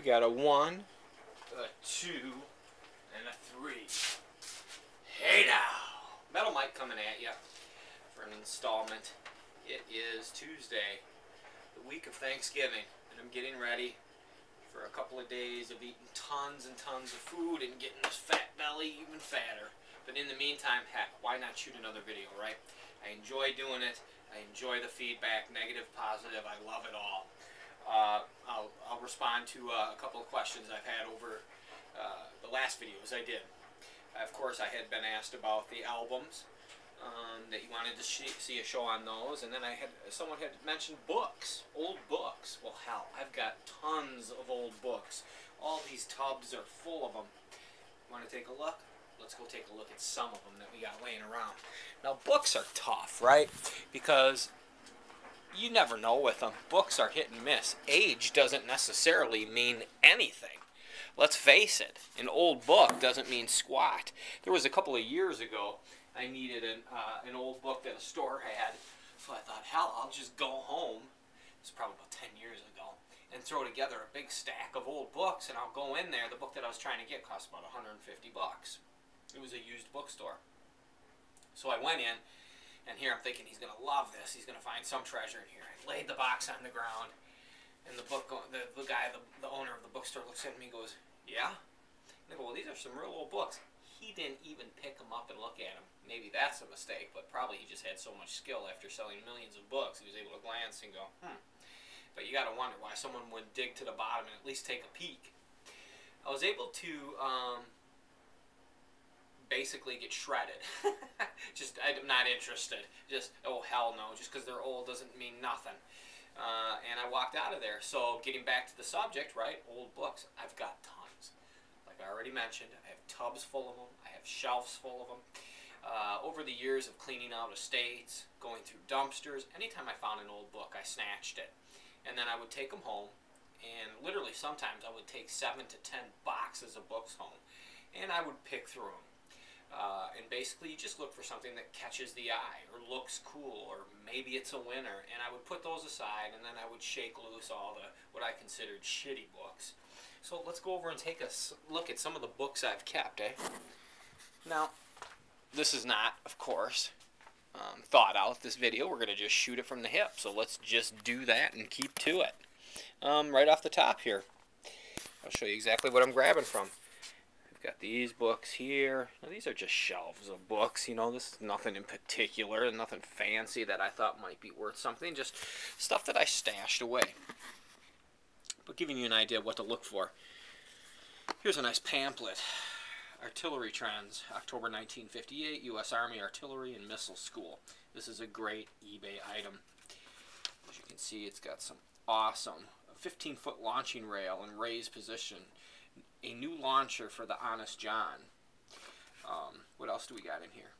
got a 1, a 2, and a 3. Hey now! Metal Mike coming at you for an installment. It is Tuesday, the week of Thanksgiving, and I'm getting ready for a couple of days of eating tons and tons of food and getting this fat belly even fatter. But in the meantime, heck, why not shoot another video, right? I enjoy doing it. I enjoy the feedback, negative, positive. I love it all. I'll respond to a couple of questions I've had over the last videos I did. Of course, I had been asked about the albums, that you wanted to see a show on those, and then someone had mentioned books, old books. Well, hell, I've got tons of old books. All these tubs are full of them. Want to take a look? Let's go take a look at some of them that we got laying around. Now, books are tough, right? Because you never know with them. Books are hit and miss. Age doesn't necessarily mean anything. Let's face it, an old book doesn't mean squat. There was a couple of years ago, I needed an old book that a store had, so I thought, hell, I'll just go home. It's probably about 10 years ago, and throw together a big stack of old books, and I'll go in there. The book that I was trying to get cost about 150 bucks. It was a used bookstore. So I went in, and here I'm thinking he's going to love this. He's going to find some treasure in here. I laid the box on the ground, and the owner of the bookstore looks at me and goes, "Yeah?" And I go, "Well, these are some real old books." He didn't even pick them up and look at them. Maybe that's a mistake, but probably he just had so much skill after selling millions of books, he was able to glance and go, But you got to wonder why someone would dig to the bottom and at least take a peek. I was able to basically get shredded. I'm not interested. Just, oh hell no, just because they're old doesn't mean nothing. And I walked out of there. So getting back to the subject, right, old books, I've got tons. Like I already mentioned, I have tubs full of them. I have shelves full of them. Over the years of cleaning out estates, going through dumpsters, anytime I found an old book, I snatched it. And then I would take them home, and literally sometimes I would take 7 to 10 boxes of books home, and I would pick through them. And basically you just look for something that catches the eye, or looks cool, or maybe it's a winner, and I would put those aside, and then I would shake loose all the, what I considered shitty books. So let's go over and take a look at some of the books I've kept, Now, this is not, of course, thought out, this video. We're going to just shoot it from the hip. So let's just do that and keep to it. Right off the top here, I'll show you exactly what I'm grabbing from. We've got these books here. Now, these are just shelves of books. You know, this is nothing in particular, nothing fancy that I thought might be worth something. Just stuff that I stashed away. But giving you an idea of what to look for. Here's a nice pamphlet. Artillery Trends, October 1958, U.S. Army Artillery and Missile School. This is a great eBay item. As you can see, it's got some awesome 15-foot launching rail in raised position. A new launcher for the Honest John. What else do we got in here?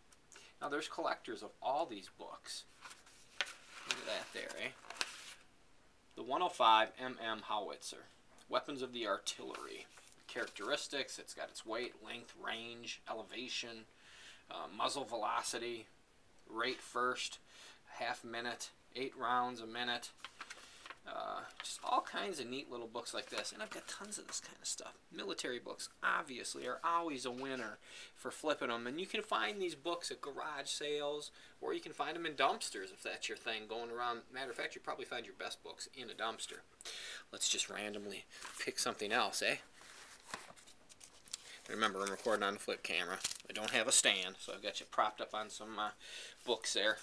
Now, there's collectors of all these books. Look at that there, The 105 mm Howitzer. Weapons of the Artillery. Characteristics, it's got its weight, length, range, elevation, muzzle velocity, rate first, half minute, 8 rounds a minute, just all kinds of neat little books like this. And I've got tons of this kind of stuff. Military books, obviously, are always a winner for flipping them. And you can find these books at garage sales, or you can find them in dumpsters if that's your thing, going around. Matter of fact, you probably find your best books in a dumpster. Let's just randomly pick something else, Remember, I'm recording on the flip camera. I don't have a stand, so I've got you propped up on some books there.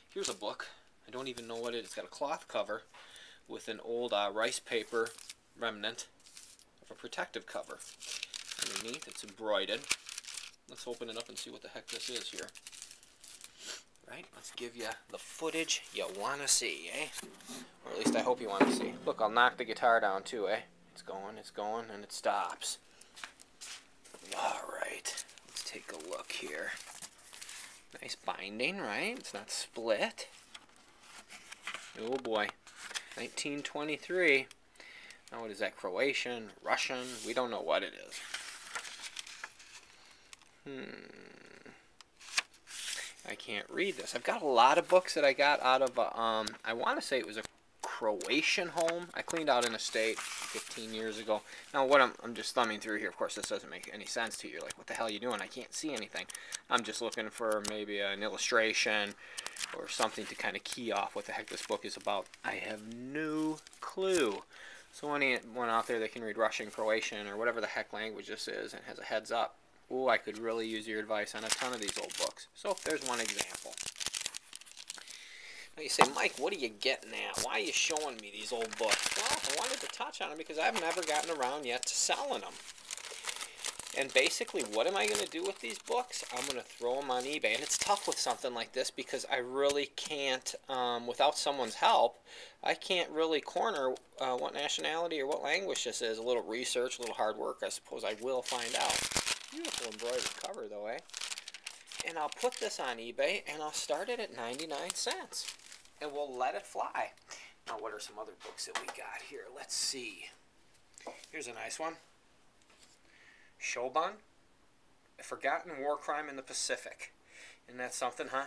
Here's a book. I don't even know what it is. It's got a cloth cover with an old rice paper remnant of a protective cover. Underneath, it's embroidered. Let's open it up and see what the heck this is here. Right? Let's give you the footage you want to see, Or at least I hope you want to see. Look, I'll knock the guitar down too, It's going, and it stops. Alright, let's take a look here. Nice binding, right? It's not split. Oh boy. 1923. Now what is that? Croatian? Russian? We don't know what it is. I can't read this. I've got a lot of books that I got out of I want to say it was a Croatian home. I cleaned out an estate 15 years ago. Now, what I'm just thumbing through here. Of course, this doesn't make any sense to you. Like, what the hell are you doing? I can't see anything. I'm just looking for maybe an illustration or something to kind of key off what the heck this book is about. I have no clue. So anyone out there that can read Russian, Croatian, or whatever the heck language this is and has a heads up, ooh, I could really use your advice on a ton of these old books. So there's one example. Now you say, Mike, what are you getting at? Why are you showing me these old books? Well, I wanted to touch on them because I've never gotten around yet to selling them. And basically, what am I going to do with these books? I'm going to throw them on eBay. And it's tough with something like this because I really can't, without someone's help, I can't really corner what nationality or what language this is. A little research, a little hard work, I suppose I will find out. Beautiful embroidered cover, though, eh? And I'll put this on eBay, and I'll start it at 99 cents. And we'll let it fly. Now, what are some other books that we got here? Let's see. Here's a nice one. Shogun, A Forgotten War Crime in the Pacific. Isn't that something, huh?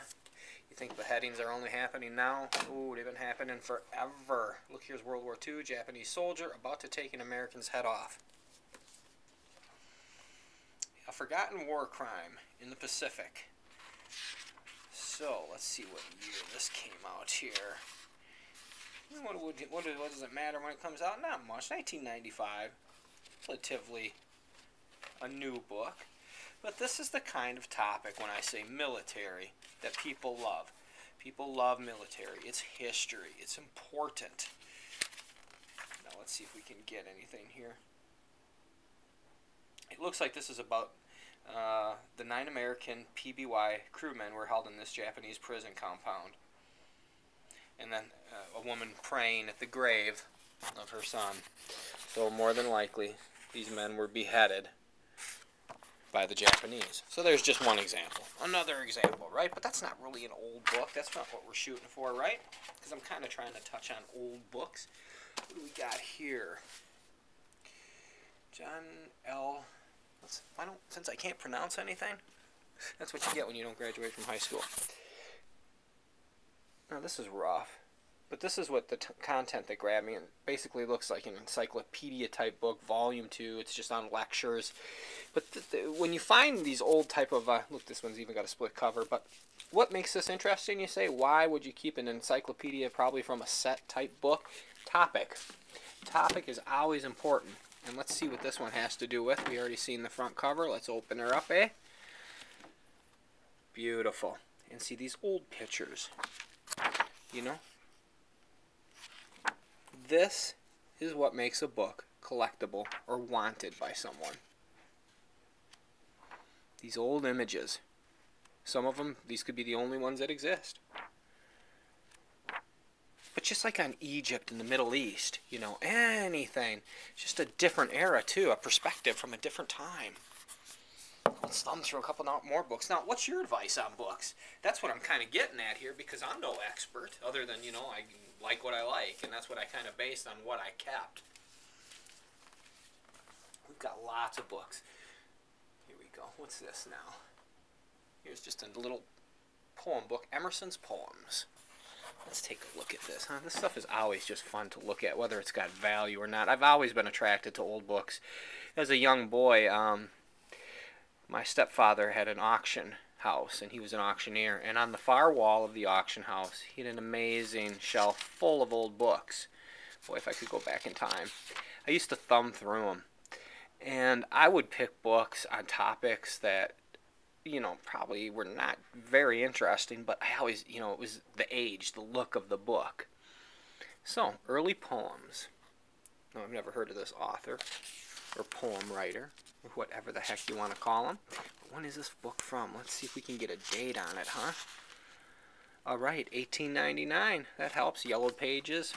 You think beheadings are only happening now? Ooh, they've been happening forever. Look, here's World War II, Japanese soldier about to take an American's head off. A Forgotten War Crime in the Pacific. So, let's see what year this came out here. What does it matter when it comes out? Not much. 1995. Relatively a new book. But this is the kind of topic, when I say military, that people love. People love military. It's history. It's important. Now, let's see if we can get anything here. It looks like this is about the 9 American PBY crewmen were held in this Japanese prison compound. And then a woman praying at the grave of her son. So more than likely, these men were beheaded by the Japanese. So there's just one example. Another example, right? But that's not really an old book. That's not what we're shooting for, right? Because I'm kind of trying to touch on old books. What do we got here? John L. Since I can't pronounce anything, that's what you get when you don't graduate from high school. Now this is rough, but this is what the content that grabbed me, and basically looks like an encyclopedia type book, volume 2. It's just on lectures. But when you find these old type of, look, this one's even got a split cover, but what makes this interesting, you say? Why would you keep an encyclopedia probably from a set type book? Topic. Topic is always important. And let's see what this one has to do with. We already seen the front cover. Let's open her up, eh? Beautiful. And see these old pictures. You know? This is what makes a book collectible or wanted by someone. These old images. Some of them, these could be the only ones that exist. But just like on Egypt and the Middle East, you know, anything. Just a different era, too. A perspective from a different time. Let's thumb through a couple more books. Now, what's your advice on books? That's what I'm kind of getting at here, because I'm no expert, other than, you know, I like what I like, and that's what I kind of based on what I kept. We've got lots of books. Here we go. What's this now? Here's just a little poem book, Emerson's Poems. Let's take a look at this. Huh? This stuff is always just fun to look at, whether it's got value or not. I've always been attracted to old books. As a young boy, my stepfather had an auction house, and he was an auctioneer. And on the far wall of the auction house, he had an amazing shelf full of old books. Boy, if I could go back in time. I used to thumb through them. And I would pick books on topics that, you know, probably were not very interesting, but I always, you know, it was the age, the look of the book. So, early poems. No, I've never heard of this author, or poem writer, or whatever the heck you want to call him. But when is this book from? Let's see if we can get a date on it, huh? All right, 1899. That helps. Yellowed pages.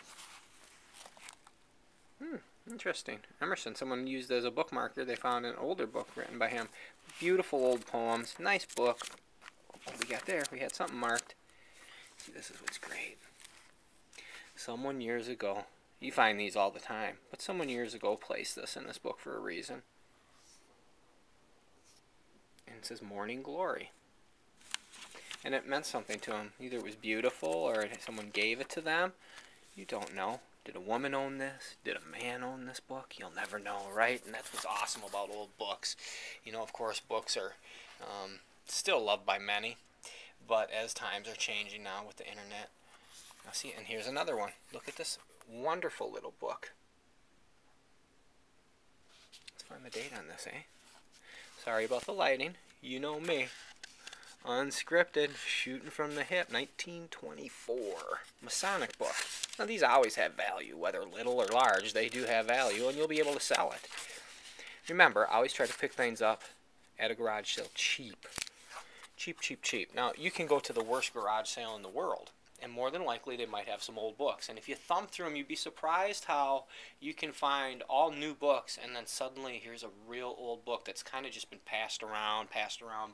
Interesting. Emerson, someone used as a bookmarker. They found an older book written by him. Beautiful old poems. Nice book. What we got there? We had something marked. See, this is what's great. Someone years ago, you find these all the time, but someone years ago placed this in this book for a reason. And it says Morning Glory. And it meant something to him. Either it was beautiful or someone gave it to them. You don't know. Did a woman own this? Did a man own this book? You'll never know, right? And that's what's awesome about old books. You know, of course, books are still loved by many, but as times are changing now with the internet. Now see, and here's another one. Look at this wonderful little book. Let's find the date on this, eh? Sorry about the lighting. You know me. Unscripted, shooting from the hip, 1924. Masonic book. Now these always have value, whether little or large, they do have value, and you'll be able to sell it. Remember, I always try to pick things up at a garage sale cheap. Cheap, cheap, cheap. Now, you can go to the worst garage sale in the world, and more than likely they might have some old books. And if you thumb through them, you'd be surprised how you can find all new books, and then suddenly here's a real old book that's kind of just been passed around,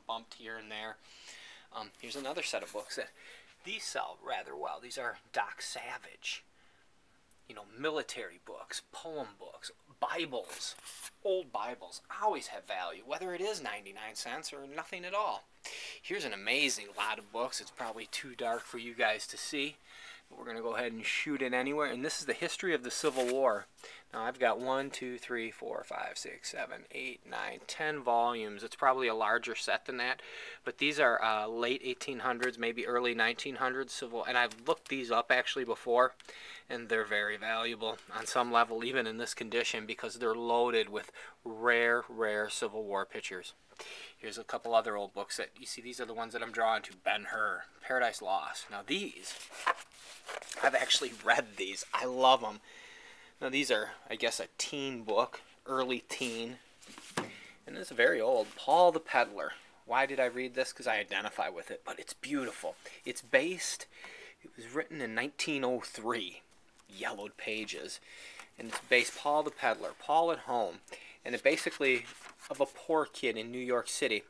bumped here and there. Here's another set of books that these sell rather well. These are Doc Savage, you know, military books, poem books, Bibles. Old Bibles always have value, whether it is 99 cents or nothing at all. Here's an amazing lot of books. It's probably too dark for you guys to see, but we're going to go ahead and shoot it anywhere. And this is the history of the Civil War. Now I've got 1, 2, 3, 4, 5, 6, 7, 8, 9, 10 volumes. It's probably a larger set than that, but these are late 1800s, maybe early 1900s Civil. And I've looked these up actually before, and they're very valuable on some level, even in this condition, because they're loaded with rare Civil War pictures. Here's a couple other old books that you see. These are the ones that I'm drawn to. Ben-Hur, Paradise Lost. Now these, I've actually read these. I love them. Now these are, I guess, a teen book, early teen, and it's very old. Paul the Peddler. Why did I read this? Because I identify with it, but it's beautiful. It's based, it was written in 1903, yellowed pages, and it's based Paul the Peddler, Paul at home, and it basically of a poor kid in New York City.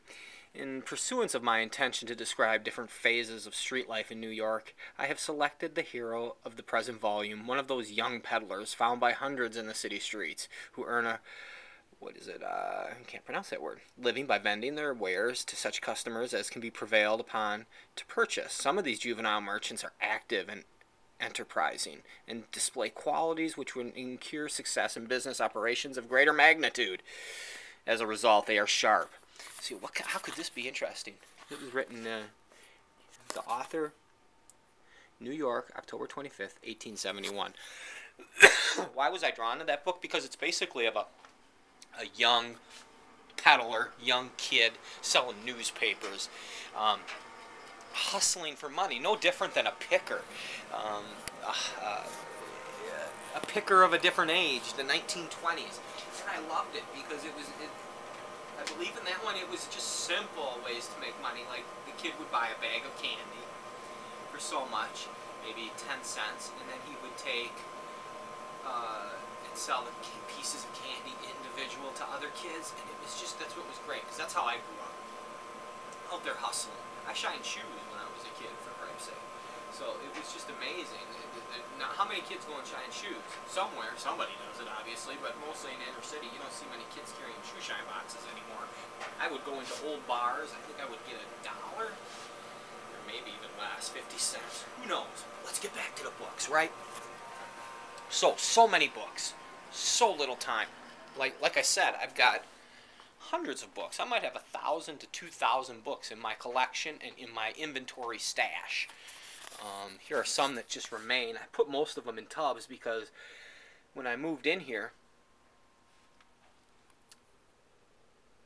In pursuance of my intention to describe different phases of street life in New York, I have selected the hero of the present volume, one of those young peddlers found by hundreds in the city streets, who earn a, I can't pronounce that word, living by vending their wares to such customers as can be prevailed upon to purchase. Some of these juvenile merchants are active and enterprising and display qualities which would ensure success in business operations of greater magnitude. As a result, they are sharp. See, how could this be interesting? It was written, the author, New York, October 25th, 1871. Why was I drawn to that book? Because it's basically of a young peddler, young kid selling newspapers, hustling for money. No different than a picker. A picker of a different age, the 1920s. And I loved it because I believe in that one, it was just simple ways to make money. Like the kid would buy a bag of candy for so much, maybe 10 cents, and then he would take and sell the pieces of candy individual to other kids, and it was just, that's what was great, because that's how I grew up. Out there hustling. I shined shoes when I was a kid, for Christ's sake. So it was just amazing. Now, how many kids go and shine shoes? Somewhere, somebody does it, obviously, but mostly in the inner city, you don't see many kids carrying shoe shine boxes anymore. I would go into old bars. I think I would get $1, or maybe even less, 50 cents. Who knows? Let's get back to the books, right? So many books, so little time. Like I said, I've got hundreds of books. I might have 1,000 to 2,000 books in my collection and in my inventory stash. Here are some that just remain. I put most of them in tubs because when I moved in here,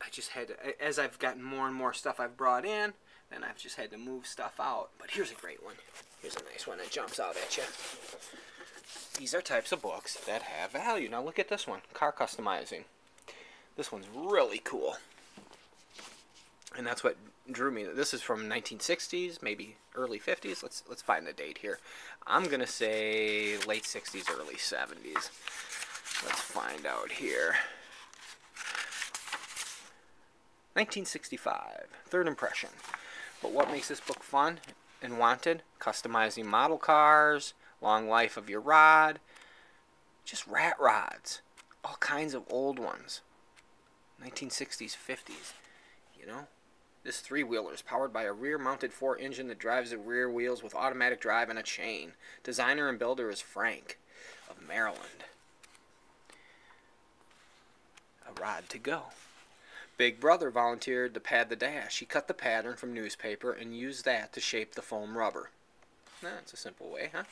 I just had to, as I've gotten more and more stuff I've brought in, then I've just had to move stuff out. But here's a great one. Here's a nice one that jumps out at you. These are types of books that have value. Now look at this one, car customizing. This one's really cool. And that's what drew me. This is from 1960s, maybe early 50s. Let's find the date here. I'm going to say late 60s, early 70s. Let's find out here. 1965, third impression. But what makes this book fun and wanted? Customizing model cars, long life of your rod, just rat rods, all kinds of old ones. 1960s, 50s, you know? This three-wheeler is powered by a rear-mounted 4-engine that drives the rear wheels with automatic drive and a chain. Designer and builder is Frank. of Maryland. A rod to go. Big Brother volunteered to pad the dash. He cut the pattern from newspaper and used that to shape the foam rubber. That's a simple way, huh?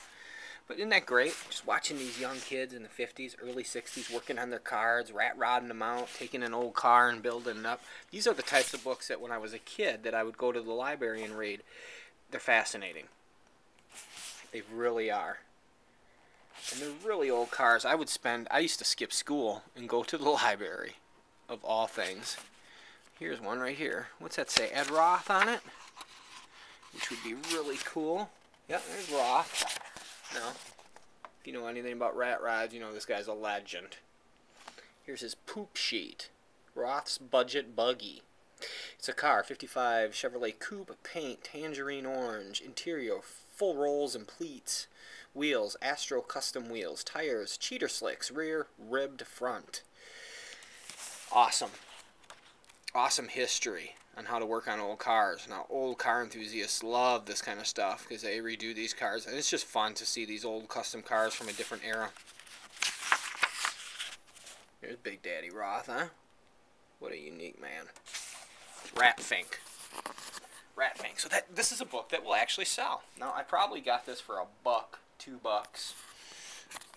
But isn't that great? Just watching these young kids in the 50s, early 60s working on their cars, rat rodding them out, taking an old car and building it up. These are the types of books that when I was a kid that I would go to the library and read. They're fascinating. They really are. And they're really old cars. I used to skip school and go to the library, of all things. Here's one right here. What's that say? Ed Roth on it? Which would be really cool. Yep, there's Roth. Now, if you know anything about rat rods, you know this guy's a legend. Here's his poop sheet. Roth's Budget Buggy. It's a car, 55 Chevrolet Coupe, paint, tangerine orange, interior, full rolls and pleats, wheels, Astro custom wheels, tires, cheater slicks, rear, ribbed front. Awesome. Awesome history on how to work on old cars. Now, old car enthusiasts love this kind of stuff because they redo these cars, and it's just fun to see these old custom cars from a different era. Here's Big Daddy Roth, huh? What a unique man. Ratfink. Ratfink. So this is a book that will actually sell. Now, I probably got this for $1, $2,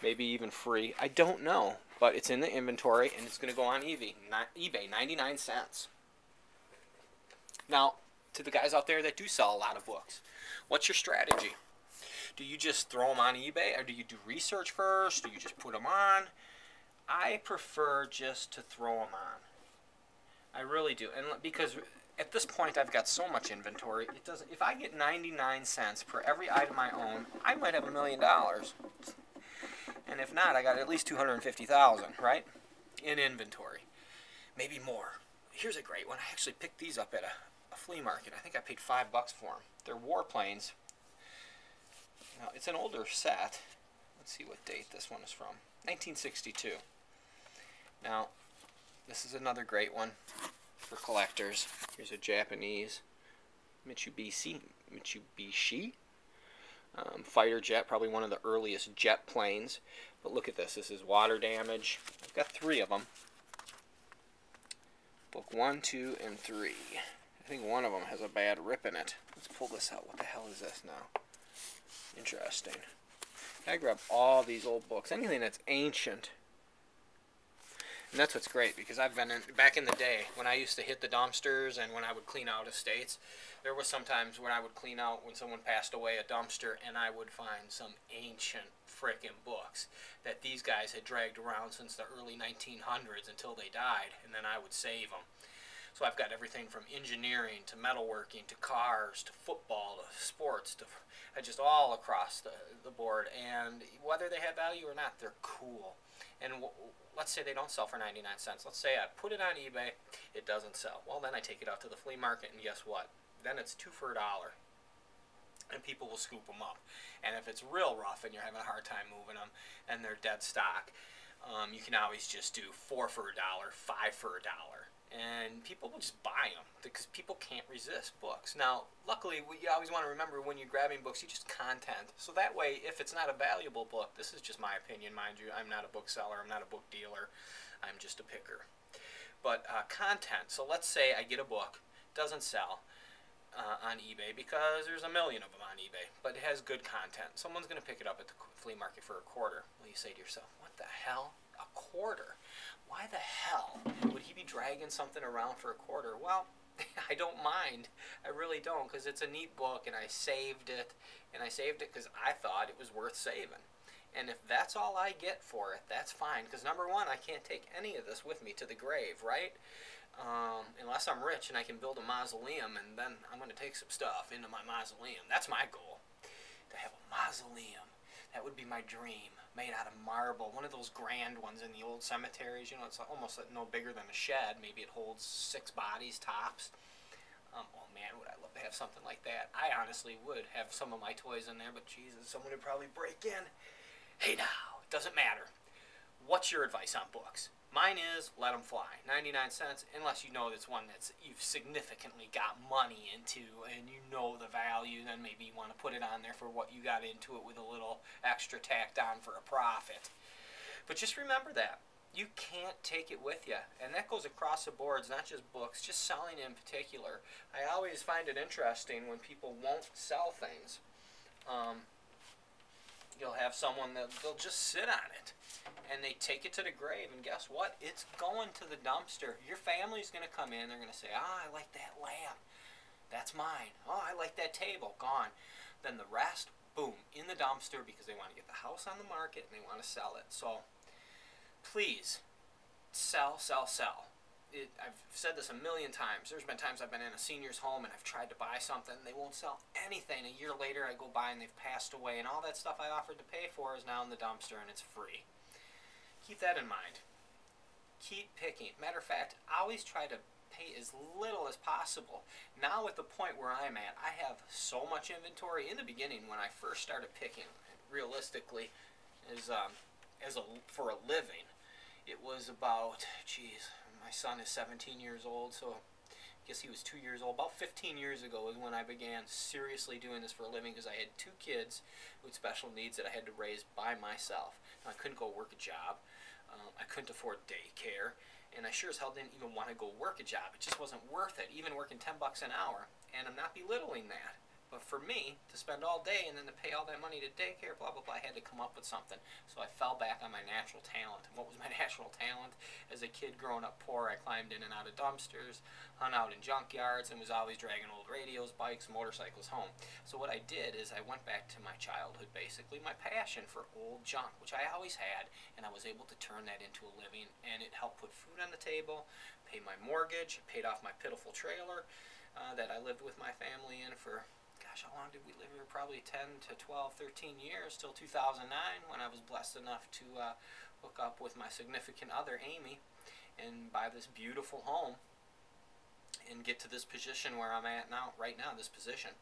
maybe even free. I don't know, but it's in the inventory, and it's going to go on eBay, 99 cents. Now, to the guys out there that do sell a lot of books, what's your strategy? Do you just throw them on eBay, or do you do research first? Do you just put them on? I prefer just to throw them on. I really do, and because at this point I've got so much inventory. It doesn't. If I get 99 cents per every item I own, I might have $1 million. And if not, I got at least 250,000, right, in inventory, maybe more. Here's a great one. I actually picked these up at a flea market. I think I paid $5 for them. They're warplanes. Now, it's an older set. Let's see what date this one is from. 1962. Now, this is another great one for collectors. Here's a Japanese Mitsubishi fighter jet, probably one of the earliest jet planes. But look at this. This is water damage. I've got 3 of them. Book 1, 2, and 3. I think one of them has a bad rip in it. Let's pull this out. What the hell is this now? Interesting. I grab all these old books, anything that's ancient. And that's what's great, because I've been back in the day when I used to hit the dumpsters and when I would clean out estates. There was sometimes when I would clean out when someone passed away a dumpster, and I would find some ancient frickin' books that these guys had dragged around since the early 1900s until they died, and then I would save them. So I've got everything from engineering to metalworking to cars to football to sports to just all across the board. And whether they have value or not, they're cool. And let's say they don't sell for 99 cents. Let's say I put it on eBay, it doesn't sell. Well, then I take it out to the flea market, and guess what? Then it's 2 for $1. And people will scoop them up. And if it's real rough and you're having a hard time moving them and they're dead stock, you can always just do 4 for $1, 5 for $1. And people will just buy them because people can't resist books. Now, luckily, you always want to remember when you're grabbing books, you just content. So that way, if it's not a valuable book, this is just my opinion, mind you. I'm not a bookseller. I'm not a book dealer. I'm just a picker. But content. So let's say I get a book, doesn't sell on eBay because there's 1 million of them on eBay, but it has good content. Someone's going to pick it up at the flea market for $1. Well, you say to yourself, what the hell? $1? Why the hell would he be dragging something around for $1? Well, I don't mind. I really don't, because it's a neat book, and I saved it. And I saved it because I thought it was worth saving. And if that's all I get for it, that's fine. Because number one, I can't take any of this with me to the grave, right? Unless I'm rich and I can build a mausoleum, and then I'm going to take some stuff into my mausoleum. That's my goal, to have a mausoleum. That would be my dream, made out of marble. One of those grand ones in the old cemeteries. You know, it's almost no bigger than a shed. Maybe it holds 6 bodies tops. Oh man, would I love to have something like that. I honestly would have some of my toys in there, but Jesus, someone would probably break in. Hey now, it doesn't matter. What's your advice on books? Mine is let them fly, 99 cents, unless you know it's one that's you've significantly got money into and you know the value, then maybe you want to put it on there for what you got into it with a little extra tacked on for a profit. But just remember that. You can't take it with you, and that goes across the boards, not just books, just selling in particular. I always find it interesting when people won't sell things. You'll have someone that they'll just sit on it and they take it to the grave, and guess what? It's going to the dumpster. Your family's going to come in, they're going to say, I like that lamp, that's mine. Oh, I like that table, gone. Then the rest, boom, in the dumpster, because they want to get the house on the market and they want to sell it. So please sell, sell, sell. I've said this a million times. There's been times I've been in a senior's home and I've tried to buy something and they won't sell anything. A year later I go by and they've passed away, and all that stuff I offered to pay for is now in the dumpster and it's free. Keep that in mind. Keep picking. Matter of fact, I always try to pay as little as possible. Now at the point where I'm at, I have so much inventory. In the beginning when I first started picking, realistically, for a living, it was about, geez, my son is 17 years old, so I guess he was 2 years old. About 15 years ago is when I began seriously doing this for a living, because I had 2 kids with special needs that I had to raise by myself. Now, I couldn't go work a job. I couldn't afford daycare, and I sure as hell didn't even want to go work a job. It just wasn't worth it, even working 10 bucks an hour, and I'm not belittling that. But for me, to spend all day and then to pay all that money to daycare, blah, blah, blah, I had to come up with something. So I fell back on my natural talent. And what was my natural talent? As a kid growing up poor, I climbed in and out of dumpsters, hung out in junkyards, and was always dragging old radios, bikes, motorcycles home. So what I did is I went back to my childhood, basically, my passion for old junk, which I always had, and I was able to turn that into a living, and it helped put food on the table, pay my mortgage, paid off my pitiful trailer that I lived with my family in for, gosh, how long did we live here? Probably 10 to 12, 13 years, till 2009, when I was blessed enough to hook up with my significant other, Amy, and buy this beautiful home and get to this position where I'm at now, right now, this position.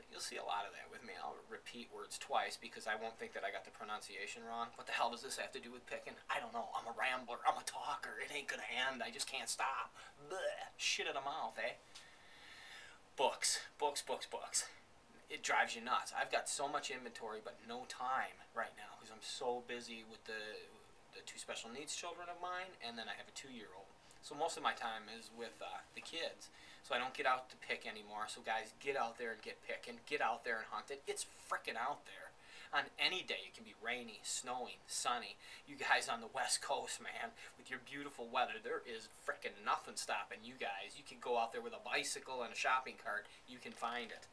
You'll see a lot of that with me. I'll repeat words twice because I won't think that I got the pronunciation wrong. What the hell does this have to do with picking? I don't know. I'm a rambler. I'm a talker. It ain't gonna end. I just can't stop. Blech. Shit in the mouth, eh? Books, books, books, books. It drives you nuts. I've got so much inventory but no time right now because I'm so busy with the 2 special needs children of mine, and then I have a 2-year-old. So most of my time is with the kids. So I don't get out to pick anymore. So guys, get out there and get picking. Get out there and hunt it. It's frickin' out there. On any day, it can be rainy, snowing, sunny. You guys on the West Coast, man, with your beautiful weather, there is frickin' nothing stopping you guys. You can go out there with a bicycle and a shopping cart. You can find it.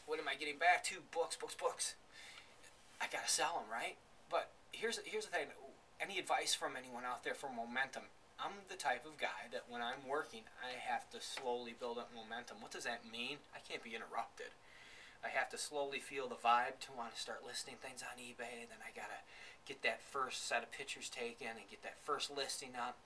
What am I getting back to? Books, books, books. I gotta sell them, right? But here's the thing. Any advice from anyone out there for momentum? I'm the type of guy that when I'm working, I have to slowly build up momentum. What does that mean? I can't be interrupted. I have to slowly feel the vibe to want to start listing things on eBay. Then I gotta get that first set of pictures taken and get that first listing up.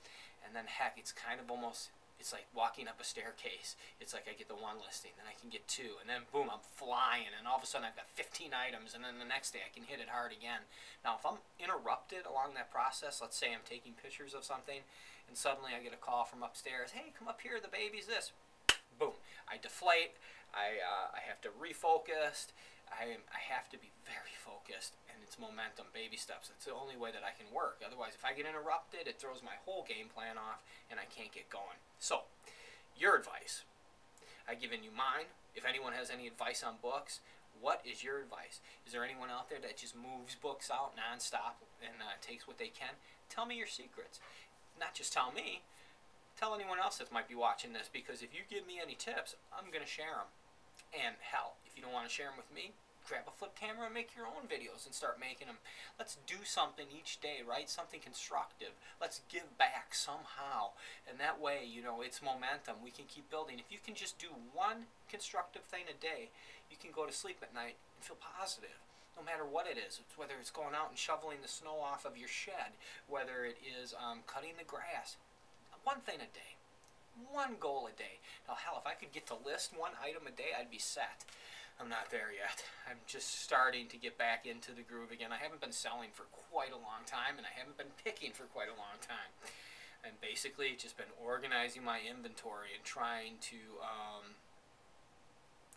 And then heck, it's kind of almost, it's like walking up a staircase. It's like I get the 1 listing, then I can get 2, and then boom, I'm flying, and all of a sudden I've got 15 items, and then the next day I can hit it hard again. Now if I'm interrupted along that process, let's say I'm taking pictures of something, and suddenly I get a call from upstairs, hey, come up here, the baby's this. Boom, I deflate. I have to refocus. I have to be very focused, and it's momentum, baby steps. It's the only way that I can work. Otherwise, if I get interrupted, it throws my whole game plan off, and I can't get going. So, your advice. I've given you mine. If anyone has any advice on books, what is your advice? Is there anyone out there that just moves books out nonstop and takes what they can? Tell me your secrets. Not just tell me. Tell anyone else that might be watching this, because if you give me any tips, I'm going to share them. And hell, if you don't want to share them with me, grab a flip camera and make your own videos and start making them. Let's do something each day, right? Something constructive. Let's give back somehow. And that way, you know, it's momentum. We can keep building. If you can just do one constructive thing a day, you can go to sleep at night and feel positive. No matter what it is, whether it's going out and shoveling the snow off of your shed, whether it is cutting the grass. One thing a day. One goal a day. Now, hell, if I could get to list 1 item a day, I'd be set. I'm not there yet. I'm just starting to get back into the groove again. I haven't been selling for quite a long time, and I haven't been picking for quite a long time. And basically, just been organizing my inventory and trying to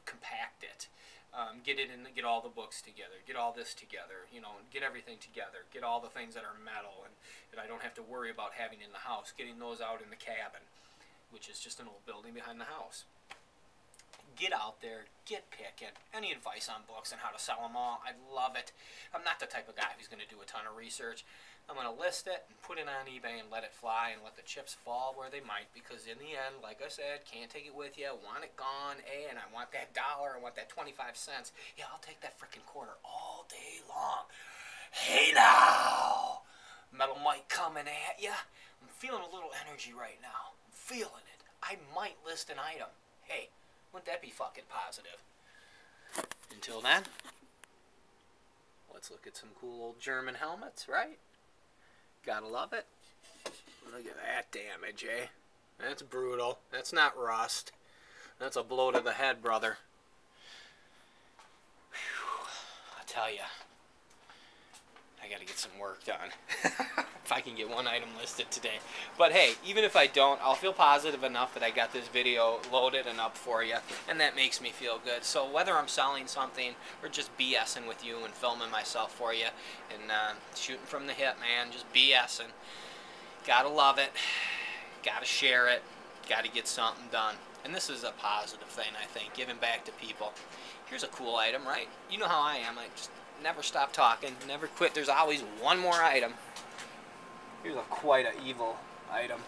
compact it. Get it in, get all the books together, get all this together, you know, get everything together, get all the things that are metal and that I don't have to worry about having in the house, getting those out in the cabin, which is just an old building behind the house. Get out there, get picking. Any advice on books and how to sell them all, I'd love it. I'm not the type of guy who's going to do a ton of research. I'm going to list it and put it on eBay and let it fly and let the chips fall where they might, because in the end, like I said, can't take it with you, want it gone, and I want that dollar, I want that 25 cents. Yeah, I'll take that frickin' quarter all day long. Hey now! Metal Mike coming at ya. I'm feeling a little energy right now. I'm feeling it. I might list an item. Hey, wouldn't that be fucking positive? Until then, let's look at some cool old German helmets, right? Gotta love it. Look at that damage, eh? That's brutal. That's not rust. That's a blow to the head, brother. Whew. I tell ya, I gotta get some work done. If I can get one item listed today. But hey, even if I don't, I'll feel positive enough that I got this video loaded and up for you, and that makes me feel good. So whether I'm selling something or just BSing with you and filming myself for you and shooting from the hip, man, just BSing, gotta love it, gotta share it, gotta get something done. And this is a positive thing, I think, giving back to people. Here's a cool item, right? You know how I am. I just never stop talking, never quit. There's always one more item. Here's a quite an evil item.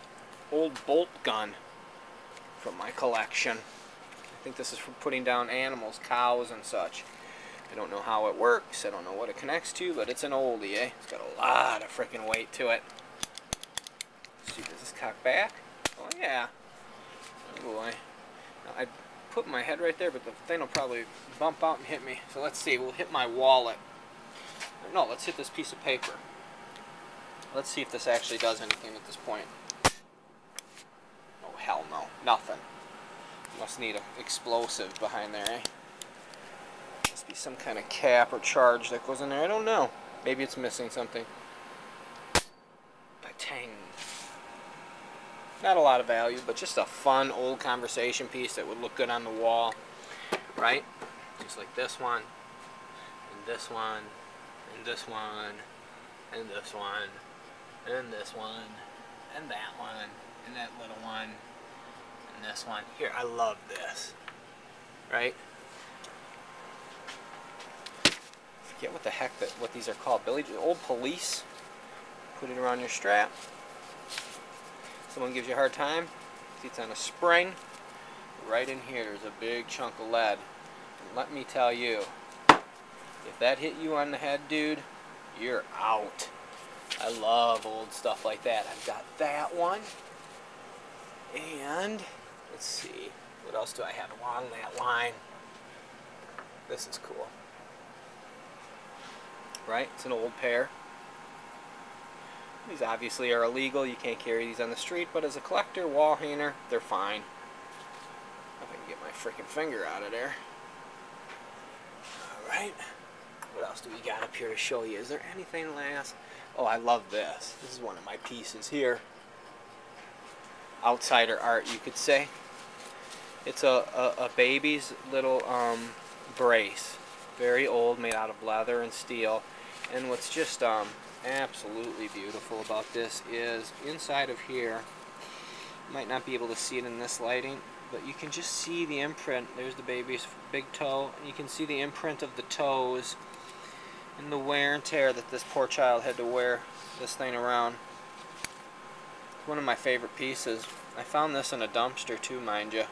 Old bolt gun from my collection. I think this is for putting down animals, cows and such. I don't know how it works. I don't know what it connects to, but it's an oldie, eh? It's got a lot of freaking weight to it. Let's see, does this cock back? Oh yeah. Oh boy. Now, I put my head right there, but the thing will probably bump out and hit me. So let's see. We'll hit my wallet. No, let's hit this piece of paper. Let's see if this actually does anything at this point. Oh, hell no. Nothing. Must need an explosive behind there, eh? Must be some kind of cap or charge that goes in there. I don't know. Maybe it's missing something. Ba-tang. Not a lot of value, but just a fun old conversation piece that would look good on the wall. Right? Just like this one. And this one. And this one. And this one. And this one, and that one, and that little one, and this one. Here, I love this. Right? Forget what the heck what these are called. Old police. Put it around your strap. Someone gives you a hard time. See, it's on a spring. Right in here, there's a big chunk of lead. And let me tell you, if that hit you on the head, dude, you're out. I love old stuff like that. I've got that one. And let's see, what else do I have along that line? This is cool. Right? It's an old pair. These obviously are illegal. You can't carry these on the street, but as a collector, wall hanger, they're fine. If I can get my freaking finger out of there. Alright. What else do we got up here to show you? Is there anything last? Oh, I love this. This is one of my pieces here. Outsider art, you could say. It's a baby's little brace. Very old, made out of leather and steel. And what's just absolutely beautiful about this is inside of here, you might not be able to see it in this lighting, but you can just see the imprint. There's the baby's big toe. And you can see the imprint of the toes and the wear and tear that this poor child had to wear this thing around. It's one of my favorite pieces. I found this in a dumpster too, mind you.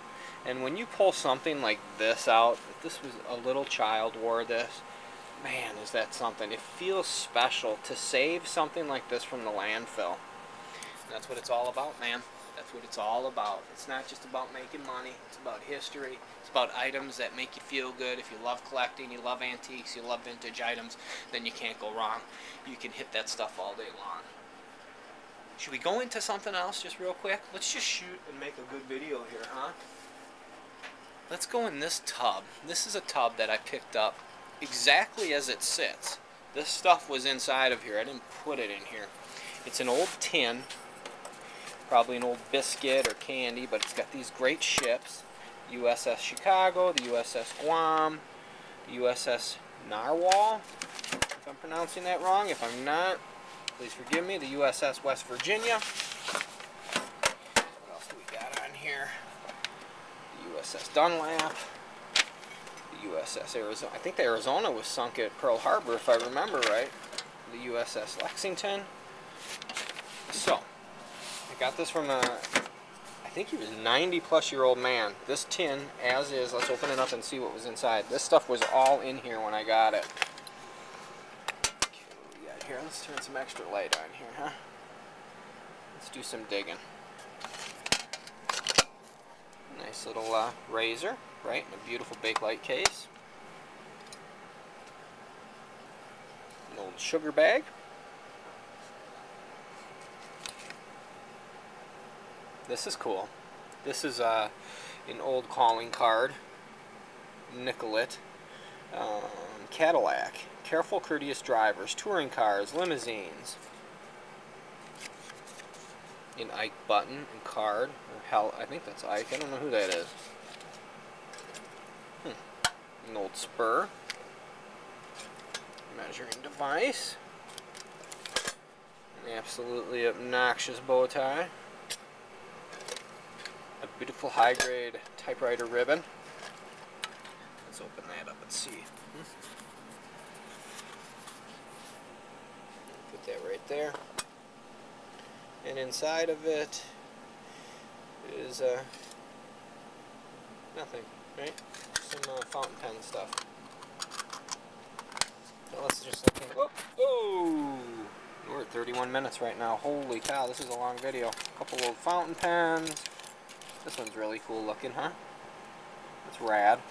And when you pull something like this out, if this was a little child wore this, man, is that something. It feels special to save something like this from the landfill. And that's what it's all about, man. That's what it's all about. It's not just about making money. It's about history. It's about items that make you feel good. If you love collecting, you love antiques, you love vintage items, then you can't go wrong. You can hit that stuff all day long. Should we go into something else just real quick? Let's just shoot and make a good video here, huh? let's go in this tub. This is a tub that I picked up exactly as it sits. This stuff was inside of here. I didn't put it in here. It's an old tin, probably an old biscuit or candy, but it's got these great ships. USS Chicago, the USS Guam, the USS Narwhal, if I'm pronouncing that wrong. If I'm not, please forgive me. The USS West Virginia. What else do we got on here? The USS Dunlap. The USS Arizona. I think the Arizona was sunk at Pearl Harbor, if I remember right. The USS Lexington. So, I got this from I think he was a 90-plus-year-old man. This tin, as is, let's open it up and see what was inside. This stuff was all in here when I got it. Okay, what we got here? Let's turn some extra light on here, huh? Let's do some digging. Nice little razor, right, in a beautiful Bakelite case. An old sugar bag. This is cool. This is an old calling card. Nicollet. Cadillac. Careful, courteous drivers. Touring cars. Limousines. An Ike button and card. Or hell, I think that's Ike. I don't know who that is. An old spur. Measuring device. An absolutely obnoxious bow tie. A beautiful high-grade typewriter ribbon. Let's open that up and see. Put that right there. And inside of it is nothing, right? Some fountain pen stuff. So let's just look in. Whoop! Oh! We're at 31 minutes right now. Holy cow, this is a long video. A couple of fountain pens. This one's really cool looking, huh? That's rad.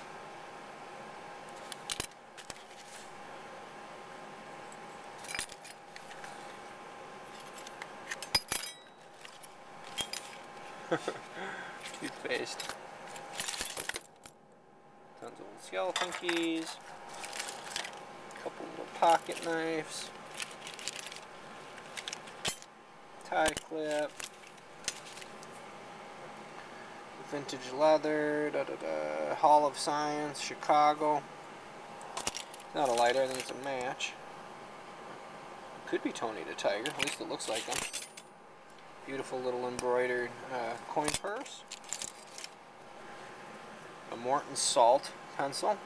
Toothpaste. Tons of little skeleton keys. A couple little pocket knives. Tie clip. Vintage leather, Hall of Science, Chicago. Not a lighter, I think it's a match. Could be Tony the Tiger, at least it looks like him. Beautiful little embroidered coin purse. A Morton Salt pencil.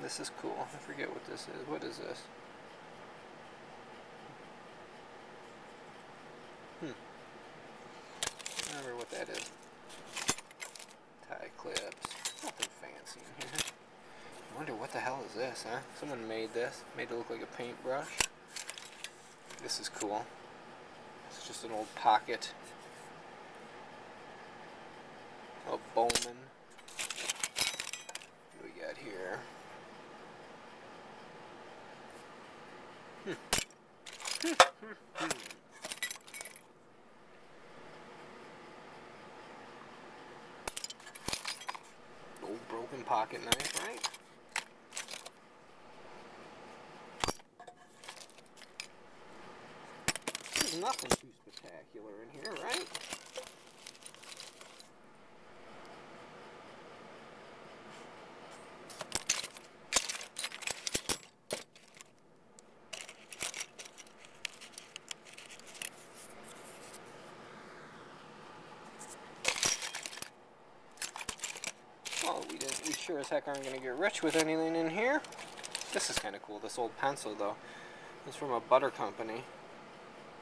This is cool. I forget what this is. What is this? I remember what that is. Tie clips. Nothing fancy in here. I wonder what the hell is this, huh? Someone made this. Made it look like a paintbrush. This is cool. It's just an old pocket. A Bowman. What do we got here? Old broken pocket knife, right? There's nothing too spectacular in here, right? Well, we sure as heck aren't going to get rich with anything in here. This is kind of cool, this old pencil though. It's from a butter company.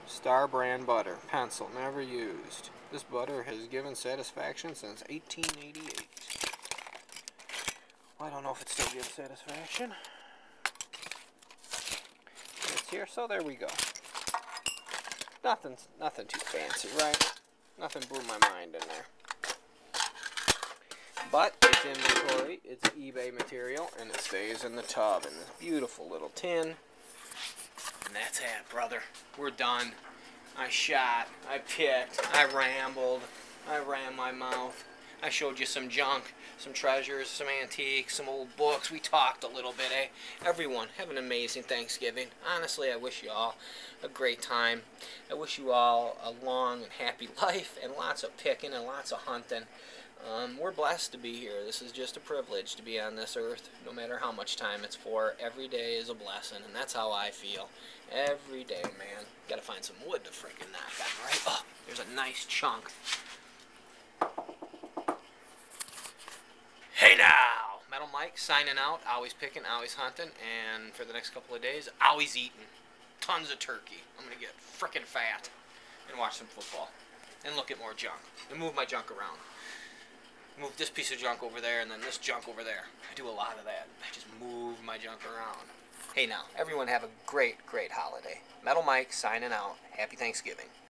Star brand butter. Pencil, never used. This butter has given satisfaction since 1888. Well, I don't know if it still gives satisfaction. It's here, so there we go. Nothing too fancy, right? Nothing blew my mind in there. But it's inventory, it's eBay material, and it stays in the tub in this beautiful little tin. And that's it, brother. We're done. I shot, I picked, I rambled, I ran my mouth. I showed you some junk, some treasures, some antiques, some old books. We talked a little bit, eh? Everyone, have an amazing Thanksgiving. Honestly, I wish you all a great time. I wish you all a long and happy life and lots of picking and lots of hunting. We're blessed to be here. This is just a privilege to be on this earth, no matter how much time it's for. Every day is a blessing, and that's how I feel. Every day, man. Gotta find some wood to freaking knock on, right? Oh, there's a nice chunk. Hey now! Metal Mike signing out. Always picking, always hunting, and for the next couple of days, always eating. Tons of turkey. I'm gonna get frickin' fat and watch some football and look at more junk and move my junk around. Move this piece of junk over there and then this junk over there. I do a lot of that. I just move my junk around. Hey now, everyone have a great, great holiday. Metal Mike signing out. Happy Thanksgiving.